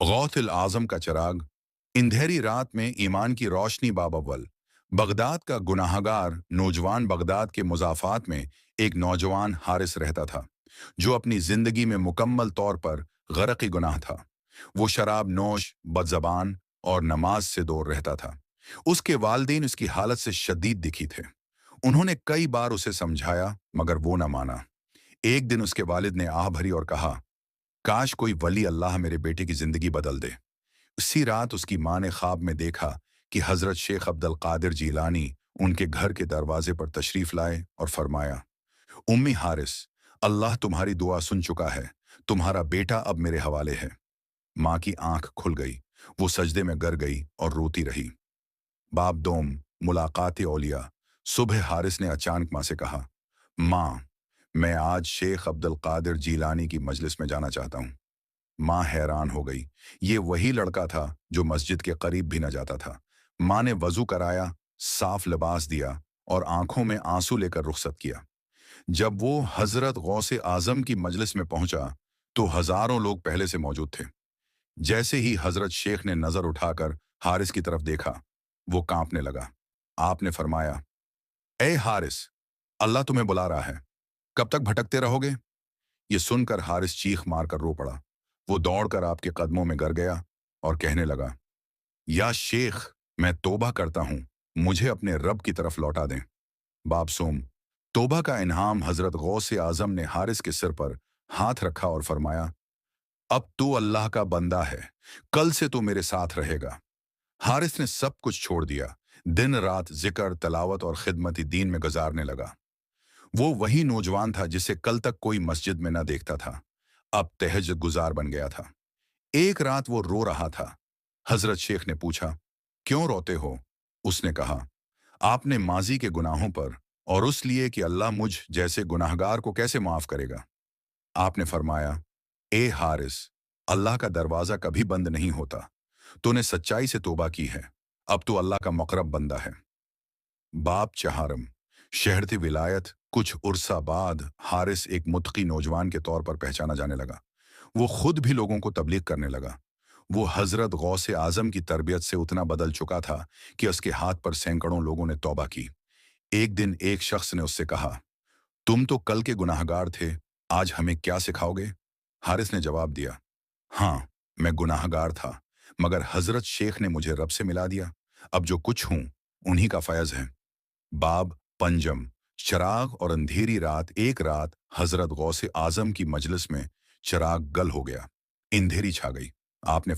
गौथुल आजम का चिराग। अंधेरी रात में ईमान की रोशनी बाब अव्वल। बगदाद का गुनाहगार नौजवान बगदाद के मुजाफात में एक नौजवान हारिस रहता था, जो अपनी जिंदगी में मुकम्मल तौर पर गरक़ गुनाह था। वो शराब नोश, बदजबान और नमाज से दूर रहता था। उसके वालिदैन उसकी हालत से शदीद दिखी थे। उन्होंने कई बार उसे समझाया, मगर वो न माना। एक दिन उसके वालिद ने आह भरी और कहा, काश कोई वली अल्लाह मेरे बेटे की जिंदगी बदल दे। उसी रात उसकी माँ ने ख्वाब में देखा कि हजरत शेख अब्दुल कादिर जीलानी उनके घर के दरवाजे पर तशरीफ लाए और फरमाया, उम्मी हारिस, अल्लाह तुम्हारी दुआ सुन चुका है, तुम्हारा बेटा अब मेरे हवाले है। माँ की आंख खुल गई, वो सजदे में गिर गई और रोती रही। बाब दोम, मुलाकात औलिया। सुबह हारिस ने अचानक माँ से कहा, माँ, मैं आज शेख अब्दुल कादिर जीलानी की मजलिस में जाना चाहता हूँ। माँ हैरान हो गई। ये वही लड़का था जो मस्जिद के करीब भी न जाता था। माँ ने वजू कराया, साफ लिबास दिया और आंखों में आंसू लेकर रुखसत किया। जब वो हजरत गौसे आजम की मजलिस में पहुंचा, तो हजारों लोग पहले से मौजूद थे। जैसे ही हजरत शेख ने नजर उठाकर हारिस की तरफ देखा, वो कांपने लगा। आपने फरमाया, ए हारिस, अल्लाह तुम्हें बुला रहा है, कब तक भटकते रहोगे? ये सुनकर हारिस चीख मारकर रो पड़ा। वो दौड़कर आपके कदमों में गिर गया और कहने लगा, या शेख, मैं तौबा करता हूं, मुझे अपने रब की तरफ लौटा दें। बाप सोम, तौबा का इनाम। हजरत गौसे आजम ने हारिस के सिर पर हाथ रखा और फरमाया, अब तू अल्लाह का बंदा है, कल से तू मेरे साथ रहेगा। हारिस ने सब कुछ छोड़ दिया, दिन रात जिक्र, तलावत और खिदमती दीन में गुजारने लगा। वो वही नौजवान था जिसे कल तक कोई मस्जिद में न देखता था, अब तहज्जुद गुजार बन गया था। एक रात वो रो रहा था। हजरत शेख ने पूछा, क्यों रोते हो? उसने कहा, आपने माजी के गुनाहों पर और उस लिए कि अल्लाह मुझ जैसे गुनाहगार को कैसे माफ करेगा। आपने फरमाया, ए हारिस, अल्लाह का दरवाजा कभी बंद नहीं होता। तूने सच्चाई से तौबा की है, अब तू अल्लाह का मुकर्रब बंदा है। बाप चहारम, शहरती विलायत। कुछ उर्सा बाद हारिस एक मुत्की नौजवान के तौर पर पहचाना जाने लगा। वो खुद भी लोगों को तबलीग करने लगा। वो हजरत गौसे आजम की तरबियत से उतना बदल चुका था कि उसके हाथ पर सैकड़ों लोगों ने तौबा की। एक दिन एक शख्स ने उससे कहा, तुम तो कल के गुनाहगार थे, आज हमें क्या सिखाओगे? हारिस ने जवाब दिया, हाँ, मैं गुनाहगार था, मगर हजरत शेख ने मुझे रब से मिला दिया। अब जो कुछ हूं, उन्हीं का फैज है। बाब पंजम, चिराग और अंधेरी रात। एक रात हजरत गौसे आजम की मजलिस में चिराग गल हो गया, अंधेरी छा गई। आपने